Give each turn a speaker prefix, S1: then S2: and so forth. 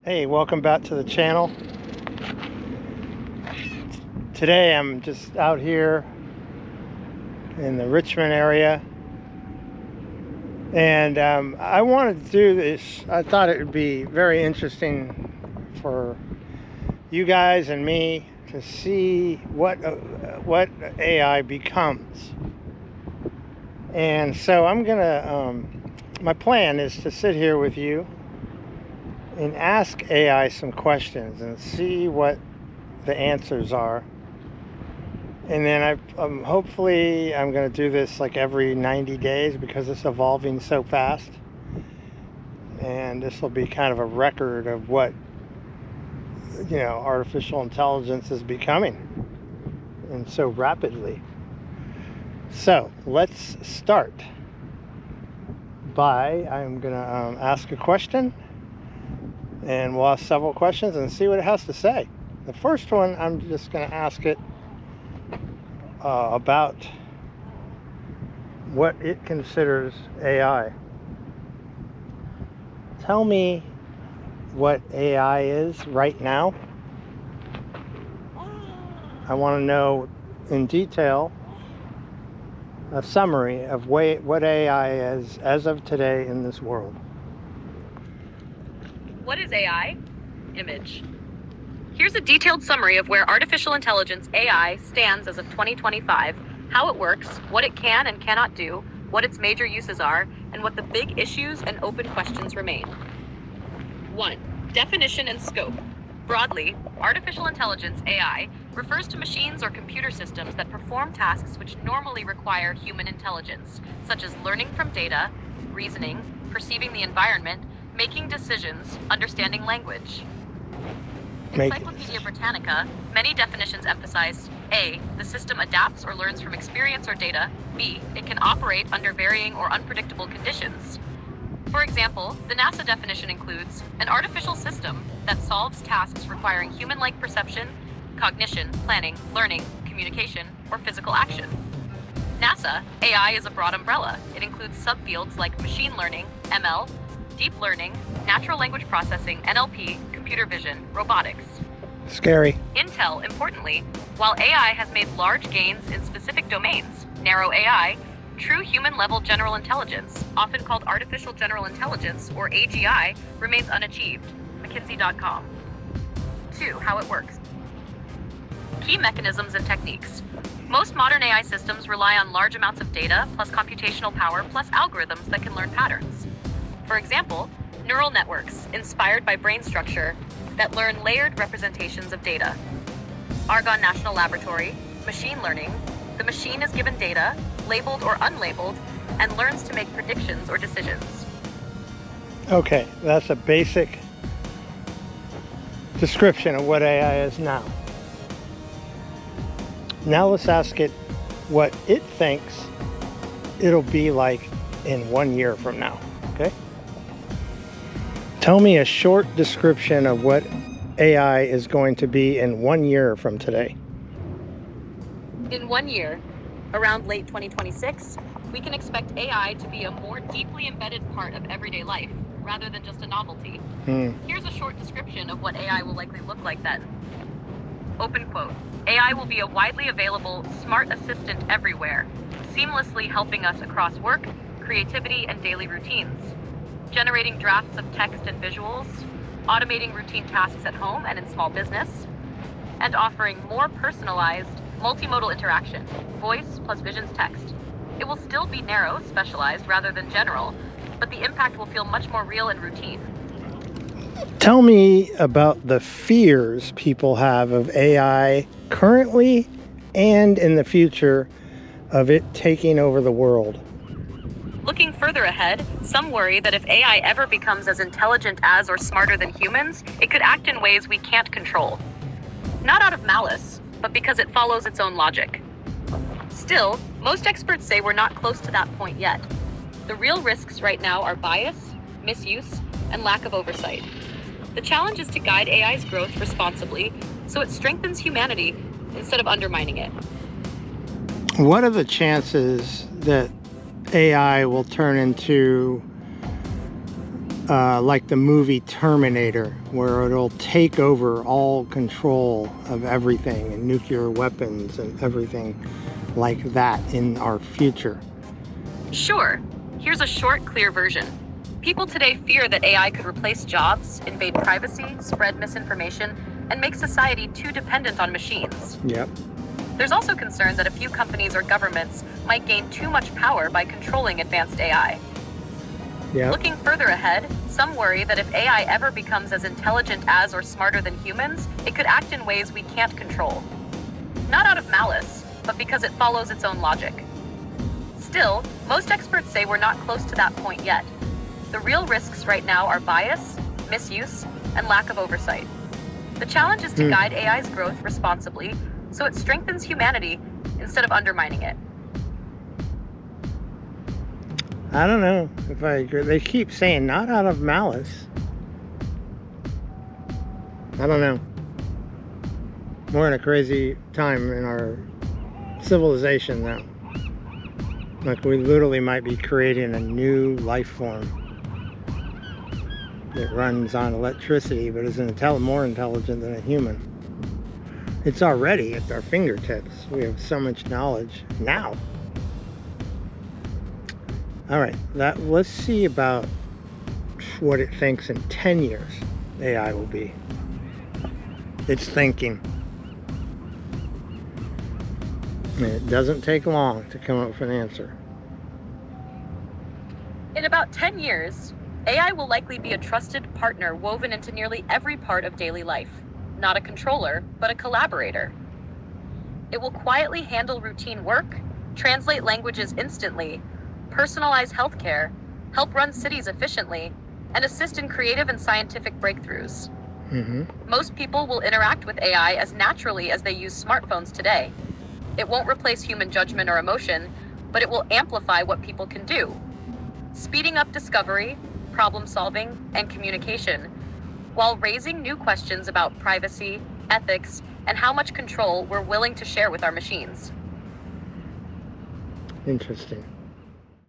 S1: Hey, welcome back to the channel. Today I'm just out here in the Richmond area, and I wanted to do this. I thought it would be very interesting for you guys and me to see what AI becomes. And so I'm gonna my plan is to sit here with you and ask AI some questions and see what the answers are. And then hopefully I'm going to do this like every 90 days because it's evolving so fast. And this will be kind of a record of what, artificial intelligence is becoming, and so rapidly. So let's start I'm going to ask a question, and we'll ask several questions and see what it has to say. The first one, I'm just going to ask it about what it considers AI. Tell me what AI is right now. I want to know in detail a summary of what AI is as of today in this world.
S2: What is AI? Image. Here's a detailed summary of where artificial intelligence AI stands as of 2025, how it works, what it can and cannot do, what its major uses are, and what the big issues and open questions remain. 1. Definition and scope. Broadly, artificial intelligence AI refers to machines or computer systems that perform tasks which normally require human intelligence, such as learning from data, reasoning, perceiving the environment, making decisions, understanding language. Encyclopedia Britannica, many definitions emphasize A. The system adapts or learns from experience or data. B. It can operate under varying or unpredictable conditions. For example, the NASA definition includes an artificial system that solves tasks requiring human-like perception, cognition, planning, learning, communication, or physical action. NASA, AI is a broad umbrella. It includes subfields like machine learning, ML, deep learning, natural language processing, NLP, computer vision, robotics.
S1: Scary.
S2: Intel, importantly, while AI has made large gains in specific domains, narrow AI, true human-level general intelligence, often called artificial general intelligence, or AGI, remains unachieved. McKinsey.com. 2. How it works. Key mechanisms and techniques. Most modern AI systems rely on large amounts of data, plus computational power, plus algorithms that can learn patterns. For example, neural networks, inspired by brain structure, that learn layered representations of data. Argonne National Laboratory, machine learning. The machine is given data, labeled or unlabeled, and learns to make predictions or decisions.
S1: Okay, that's a basic description of what AI is now. Now let's ask it what it thinks it'll be like in 1 year from now, okay? Tell me a short description of what AI is going to be in 1 year from today.
S2: In 1 year, around late 2026, we can expect AI to be a more deeply embedded part of everyday life, rather than just a novelty. Here's a short description of what AI will likely look like then. Open quote. AI will be a widely available, smart assistant everywhere, seamlessly helping us across work, creativity, and daily routines. Generating drafts of text and visuals, automating routine tasks at home and in small business, and offering more personalized, multimodal interaction, voice plus visions text. It will still be narrow, specialized, rather than general, but the impact will feel much more real and routine.
S1: Tell me about the fears people have of AI currently and in the future of it taking over the world.
S2: Looking further ahead, some worry that if AI ever becomes as intelligent as or smarter than humans, it could act in ways we can't control. Not out of malice, but because it follows its own logic. Still, most experts say we're not close to that point yet. The real risks right now are bias, misuse, and lack of oversight. The challenge is to guide AI's growth responsibly so it strengthens humanity instead of undermining it.
S1: What are the chances that AI will turn into like the movie Terminator, where it'll take over all control of everything and nuclear weapons and everything like that in our future.
S2: Sure. Here's a short, clear version. People today fear that AI could replace jobs, invade privacy, spread misinformation, and make society too dependent on machines.
S1: Yep.
S2: There's also concern that a few companies or governments might gain too much power by controlling advanced AI.
S1: Yep.
S2: Looking further ahead, some worry that if AI ever becomes as intelligent as or smarter than humans, it could act in ways we can't control. Not out of malice, but because it follows its own logic. Still, most experts say we're not close to that point yet. The real risks right now are bias, misuse, and lack of oversight. The challenge is to guide AI's growth responsibly so it strengthens humanity instead of undermining it.
S1: I don't know if I agree. They keep saying not out of malice. I don't know. We're in a crazy time in our civilization now. Like we literally might be creating a new life form that runs on electricity but is more intelligent than a human. It's already at our fingertips. We have so much knowledge now. All right, let's see about what it thinks in 10 years AI will be. It's thinking. And it doesn't take long to come up with an answer.
S2: In about 10 years, AI will likely be a trusted partner woven into nearly every part of daily life. Not a controller, but a collaborator. It will quietly handle routine work, translate languages instantly, personalize healthcare, help run cities efficiently, and assist in creative and scientific breakthroughs. Most people will interact with AI as naturally as they use smartphones today. It won't replace human judgment or emotion, but it will amplify what people can do, speeding up discovery, problem solving, and communication, while raising new questions about privacy, ethics, and how much control we're willing to share with our machines.
S1: Interesting.